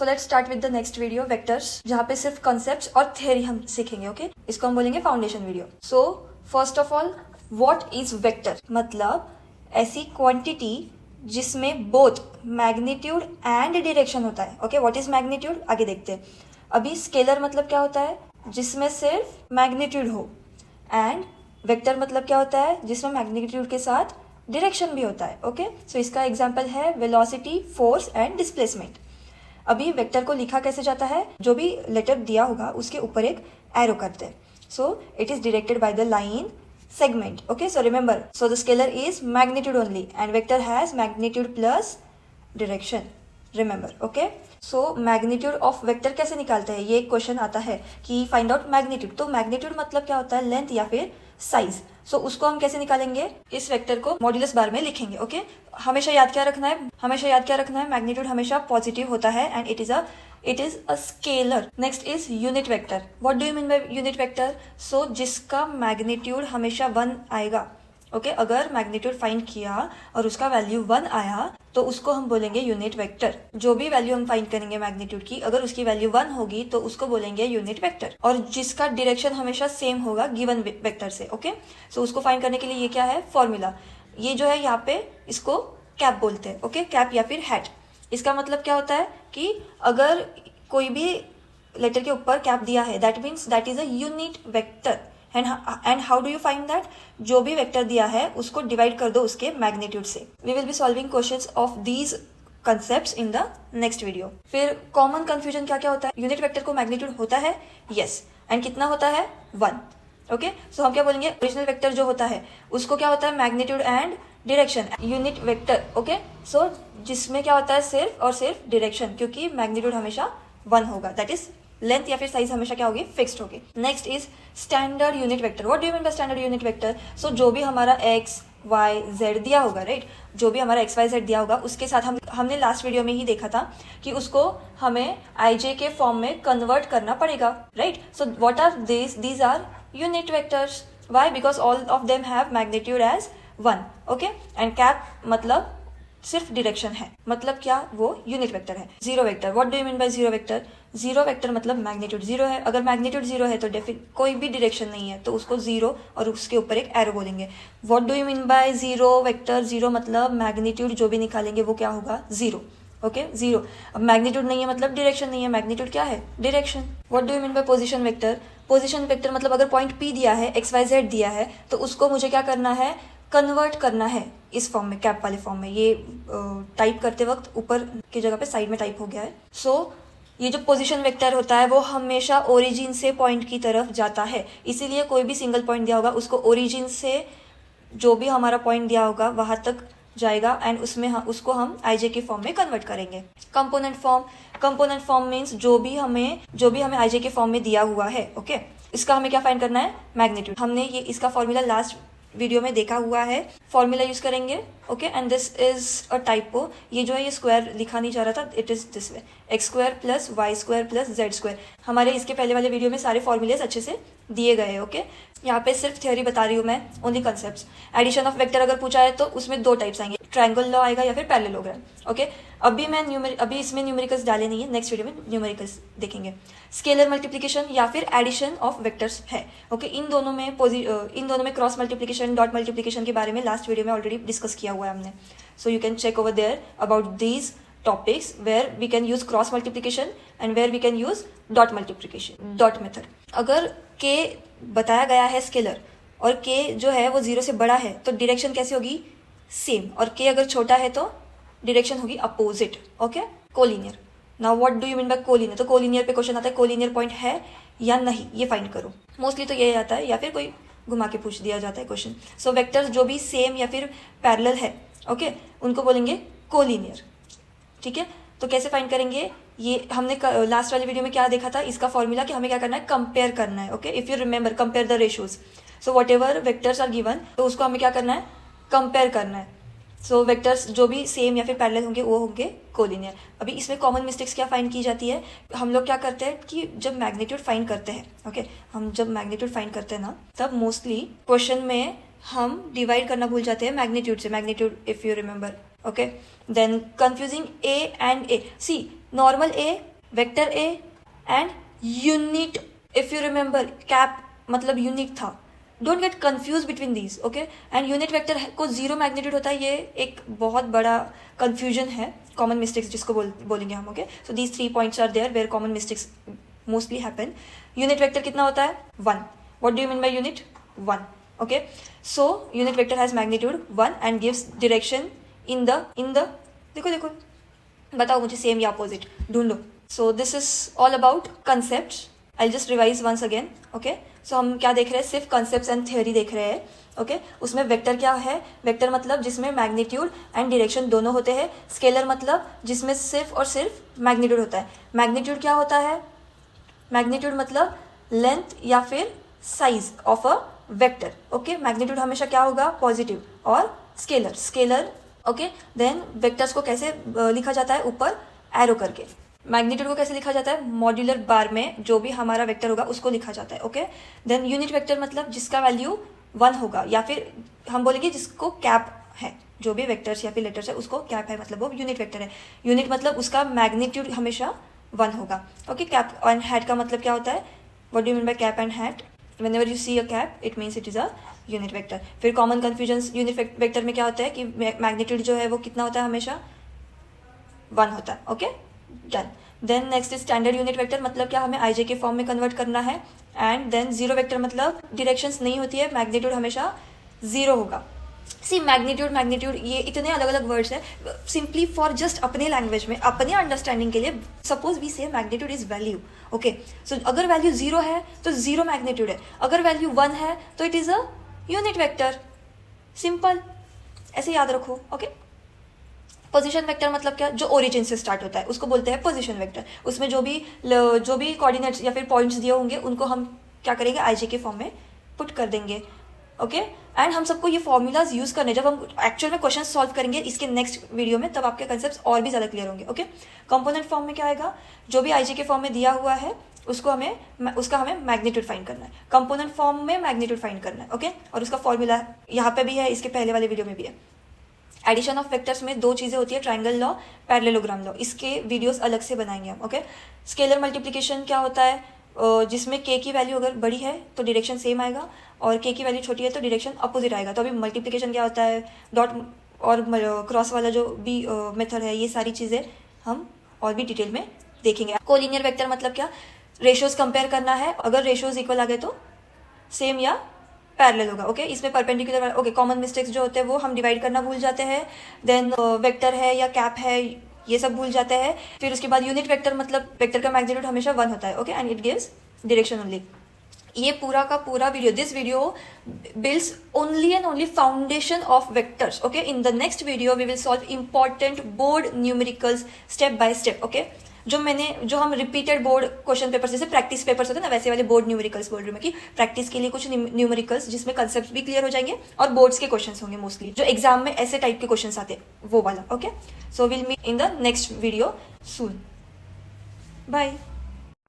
So let's start with the next video vectors, जहाँ पे सिर्फ कॉन्सेप्ट्स और थ्योरी हम सीखेंगे। ओके इसको हम बोलेंगे foundation video. So first of all, what is vector? मतलब ऐसी क्वांटिटी जिसमें बोथ मैग्नीट्यूड एंड डायरेक्शन होता है। ओके व्हाट इज मैग्नीट्यूड, आगे देखते हैं। अभी स्केलर मतलब क्या होता है? जिसमें सिर्फ मैग्नीट्यूड हो। एंड वेक्टर मतलब क्या होता है? जिसमें मैग्नीट्यूड के साथ डायरेक्शन भी होता है। ओके सो इसका एग्जांपल है वेलोसिटी, फोर्स एंड डिस्प्लेसमेंट। अभी वेक्टर को लिखा कैसे जाता है? जो भी लेटर दिया होगा उसके ऊपर एक एरो करते हैं। So it is directed by the line segment. Okay, so remember, so the scalar is magnitude only and vector has magnitude plus direction. Remember, okay? So magnitude of vector कैसे निकालते हैं? ये एक क्वेश्चन आता है कि फाइंड आउट मैग्नीट्यूड। तो magnitude मतलब क्या होता है? लेंथ या फिर साइज। सो उसको हम कैसे निकालेंगे? इस वेक्टर को मॉड्यूलस बार में लिखेंगे। ओके हमेशा याद क्या रखना है? हमेशा याद क्या रखना है? मैग्नीट्यूड हमेशा पॉजिटिव होता है and it is a scalar. Next is unit vector. What do you mean by unit vector? So जिसका मैग्नीट्यूड हमेशा 1 आएगा। ओके अगर मैग्नीट्यूड फाइंड किया और उसका वैल्यू 1 आया तो उसको हम बोलेंगे यूनिट वेक्टर। जो भी वैल्यू हम फाइंड करेंगे मैग्नीट्यूड की, अगर उसकी वैल्यू 1 होगी तो उसको बोलेंगे यूनिट वेक्टर। और जिसका डायरेक्शन हमेशा सेम होगा गिवन वेक्टर से। ओके सो उसको फाइंड करने के लिए ये क्या है? फॉर्मूला। ये जो है यहाँ पे इसको कैप बोलते हैं। ओके कैप या फिर हैट। इसका मतलब क्या होता है कि अगर कोई भी लेटर के ऊपर कैप दिया है that means that is a unit vector. And how do you find that? जो भी वेक्टर दिया है उसको डिवाइड कर दो उसके मैग्नीट्यूड से। We will be solving questions of these concepts in the next video. फिर कॉमन कंफ्यूजन क्या क्या होता है? यूनिट वेक्टर को मैग्नीट्यूड होता है, यस। एंड कितना होता है? 1। ओके सो हम क्या बोलेंगे? ओरिजिनल वेक्टर जो होता है उसको क्या होता है? Magnitude and direction. Unit vector okay so जिसमें क्या होता है? सिर्फ और सिर्फ डायरेक्शन, क्योंकि मैग्नीट्यूड हमेशा 1 होगा। दैट इज लेंथ या फिर साइज हमेशा क्या होगी? फिक्स्ड होगी। Next is standard unit vector. What do you mean by standard unit vector? So जो भी हमारा एक्स वाई जेड दिया होगा, राइट जो भी हमारा एक्स वाई जेड दिया होगा उसके साथ हमने लास्ट वीडियो में ही देखा था कि उसको हमें आईजे के फॉर्म में कन्वर्ट करना पड़ेगा, right? So what are these are unit vectors. Why? Because all of them have magnitude as 1। Okay and cap मतलब सिर्फ डायरेक्शन है, मतलब क्या? वो यूनिट वेक्टर है। Zero vector. What do you mean by zero vector? Zero vector मतलब magnitude 0 है। अगर मैग्नीट्यूड 0 है तो कोई भी डायरेक्शन नहीं है तो उसको 0 और उसके ऊपर एक एरो बोलेंगे। What do you mean by zero vector? Zero मतलब मैग्नीट्यूड जो भी निकालेंगे वो क्या होगा? 0। ओके 0। अब मैग्नीट्यूड नहीं है मतलब डायरेक्शन नहीं है। मैग्नीट्यूड क्या है? Direction. What do you mean bye position vector? Position vector मतलब अगर पॉइंट P दिया है, XYZ दिया है, तो उसको मुझे क्या करना है? कन्वर्ट करना है इस फॉर्म में, कैप वाले फॉर्म में। ये टाइप करते वक्त ऊपर की जगह पे साइड में टाइप हो गया है। सो ये जो पोजीशन वेक्टर होता है वो हमेशा ओरिजिन से पॉइंट की तरफ जाता है। इसीलिए कोई भी सिंगल पॉइंट दिया होगा उसको ओरिजिन से जो भी हमारा पॉइंट दिया होगा वहां तक जाएगा एंड उसको हम आईजे के फॉर्म में कन्वर्ट करेंगे। Component form. Component form means जो भी हमें आईजे के फॉर्म में दिया हुआ है। ओके इसका हमें क्या फाइंड करना है? मैग्नीट्यूड। हमने ये इसका फॉर्मूला लास्ट वीडियो में देखा हुआ है। फॉर्मूला यूज करेंगे। Okay and this is a typo. ये जो है ये स्क्वायर लिखा नहीं जा रहा था, it is this way, X square plus Y square plus Z square. हमारे इसके पहले वाले वीडियो में सारे फॉर्मूलेस अच्छे से दिए गए हैं। ओके यहाँ पे सिर्फ थ्योरी बता रही हूँ मैं, only concepts. Addition of vector अगर पूछा है तो उसमें 2 टाइप्स आएंगे, ट्रायंगल लॉ आएगा या फिर पैरेललोग्राम। ओके अभी इसमें न्यूमेरिकल्स डाले नहीं है, नेक्स्ट वीडियो में न्यूमेरिकल्स देखेंगे। स्केलर मल्टीप्लिकेशन या फिर एडिशन ऑफ वेक्टर्स है। ओके इन दोनों में क्रॉस मल्टीप्लिकेशन, डॉट मल्टीप्लिकेशन के बारे में लास्ट वीडियो में ऑलरेडी डिस्कस किया हुआ है हमने। So you can check over there about these topics where we can use cross multiplication and where we can use dot multiplication, dot method. अगर के बताया गया है स्केलर और के जो है वो 0 से बड़ा है तो डायरेक्शन कैसी होगी? सेम। और के अगर छोटा है तो डायरेक्शन होगी opposite. Okay collinear. Now what do you mean bye collinear? तो कोलिनियर पे क्वेश्चन आता है, कोलिनियर पॉइंट है या नहीं ये फाइंड करो। मोस्टली तो ये आता है या फिर कोई घुमा के पूछ दिया जाता है क्वेश्चन। सो वेक्टर्स जो भी सेम या फिर पैरेलल है, ओके उनको बोलेंगे कोलिनियर। ठीक है तो कैसे फाइंड करेंगे? ये हमने लास्ट वाले वीडियो में क्या देखा था? इसका फॉर्मूला कि हमें क्या करना है? कंपेयर करना है। Okay if you remember, compare the ratios. So whatever vectors are given तो उसको हमें क्या करना है? कंपेयर करना है। सो वेक्टर्स जो भी सेम या फिर पैरेलल होंगे वो होंगे कोलिनियर। अभी इसमें कॉमन मिस्टेक्स क्या फाइंड की जाती है? हम लोग क्या करते हैं कि जब मैग्नीट्यूड फाइंड करते हैं, ओके हम जब मैग्नीट्यूड फाइंड करते हैं ना तब मोस्टली क्वेश्चन में हम डिवाइड करना भूल जाते हैं मैग्नीट्यूड से। Magnitude if you remember, okay then confusing A and A. See normal A vector A and unit, if you remember cap मतलब यूनिट था, don't get confuse between these, okay. And unit vector को zero magnitude होता है, ये एक बहुत बड़ा confusion है, कॉमन मिस्टेक्स जिसको बोलेंगे हम, okay. So these 3 points are there where common mistakes mostly happen. Unit vector कितना होता है? 1. What do you mean by unit? 1, okay. So unit vector has magnitude 1 and gives direction in the देखो बताओ मुझे, same या opposite ढूंढ लो। So this is all about concept. I just revise once again, okay. So हम क्या देख रहे हैं? सिर्फ कंसेप्ट एंड थ्योरी देख रहे हैं, ओके। उसमें वेक्टर क्या है? वेक्टर मतलब जिसमें मैग्नीट्यूड एंड डायरेक्शन दोनों होते हैं। स्केलर मतलब जिसमें सिर्फ और सिर्फ मैग्नीट्यूड होता है। मैग्नीट्यूड क्या होता है? मैग्नीट्यूड मतलब लेंथ या फिर size of a vector, okay. Magnitude हमेशा क्या होगा? पॉजिटिव। और स्केलर, ओके। देन वेक्टर्स को कैसे लिखा जाता है? ऊपर एरो करके। मैग्नीट्यूड को कैसे लिखा जाता है? मॉड्यूलर बार में जो भी हमारा वेक्टर होगा उसको लिखा जाता है, ओके। देन यूनिट वेक्टर मतलब जिसका वैल्यू 1 होगा, या फिर हम बोलेंगे जिसको कैप है, जो भी वेक्टर्स या फिर लेटर्स है उसको कैप है, मतलब वो यूनिट वेक्टर है। यूनिट मतलब उसका मैग्नीट्यूड हमेशा 1 होगा, ओके। कैप एंड हैट का मतलब क्या होता है? What do you mean by cap and hat? Whenever you see a cap it means it is a unit vector. फिर कॉमन कंफ्यूजन यूनिट वेक्टर में क्या होता है कि मैग्नीट्यूड जो है वो कितना होता है? हमेशा 1 होता है, okay, done. Then next is standard unit vector, मतलब क्या? हमें आईजे के फॉर्म में कन्वर्ट करना है। एंड देन जीरो वेक्टर मतलब डायरेक्शंस नहीं होती है, मैग्नीट्यूड हमेशा 0 होगा। सी मैग्नीट्यूड ये इतने अलग अलग वर्ड्स है, सिंपली फॉर जस्ट अपने लैंग्वेज में अपने अंडरस्टैंडिंग के लिए। सपोज वी से मैग्नीट्यूड इज वैल्यू, ओके। सो अगर वैल्यू 0 है तो 0 मैग्नीट्यूड है, अगर वैल्यू 1 है तो it is a unit vector, simple, ऐसे याद रखो, ओके। पोजीशन वेक्टर मतलब क्या? जो ओरिजिन से स्टार्ट होता है उसको बोलते हैं पोजीशन वेक्टर। उसमें जो भी कोऑर्डिनेट्स या फिर पॉइंट्स दिए होंगे उनको हम क्या करेंगे? आईजे के फॉर्म में पुट कर देंगे, ओके। एंड हम सबको ये फॉर्मूलाज यूज करने, जब हम एक्चुअल में क्वेश्चन सॉल्व करेंगे इसके नेक्स्ट वीडियो में, तब आपके कंसेप्ट और भी ज्यादा क्लियर होंगे, ओके। कंपोनेंट फॉर्म में क्या आएगा? जो भी आईजे के फॉर्म में दिया हुआ है उसका हमें मैग्नीट्यूड फाइंड करना है। कंपोनेंट फॉर्म में मैग्नीट्यूड फाइंड करना है, ओके। और उसका फॉर्मूला यहाँ पे भी है, इसके पहले वाले वीडियो में भी है। एडिशन ऑफ वेक्टर्स में 2 चीजें होती है, ट्रायंगल लॉ, पैरेललोग्राम लॉ। इसके वीडियोस अलग से बनाएंगे हम, ओके। स्केलर मल्टीप्लिकेशन क्या होता है? जिसमें के की वैल्यू अगर बड़ी है तो डायरेक्शन सेम आएगा, और के की वैल्यू छोटी है तो डायरेक्शन अपोजिट आएगा। तो अभी मल्टीप्लिकेशन क्या होता है, डॉट और क्रॉस वाला जो भी मेथड है, ये सारी चीज़ें हम और भी डिटेल में देखेंगे। कोलिनियर वेक्टर मतलब क्या? रेशियोज कंपेयर करना है, अगर रेशियोज इक्वल आ गए तो सेम या पैरेलल होगा, ओके। इसमें परपेंडिकुलर, ओके। कॉमन मिस्टेक्स जो होते हैं वो हम डिवाइड करना भूल जाते हैं, देन वेक्टर है या कैप है ये सब भूल जाते हैं। फिर उसके बाद यूनिट वेक्टर मतलब वेक्टर का मैग्नीट्यूड हमेशा 1 होता है, okay, and it gives direction only. ये पूरा का पूरा video, this video builds only and only foundation of vectors, okay. In the next video we will solve important board numericals step by step, okay. जो हम repeated board question paper, जैसे practice papers होते हैं ना, वैसे वाले board numericals बोल रही हूँ मैं, कि प्रैक्टिस के लिए कुछ न्यूमेरिकल्स जिसमें कंसेप्ट भी क्लियर हो जाएंगे और बोर्ड्स के क्वेश्चंस होंगे मोस्टली, जो एग्जाम में ऐसे टाइप के क्वेश्चंस आते हैं, वो वाला, okay. So will meet in the next video soon, bye.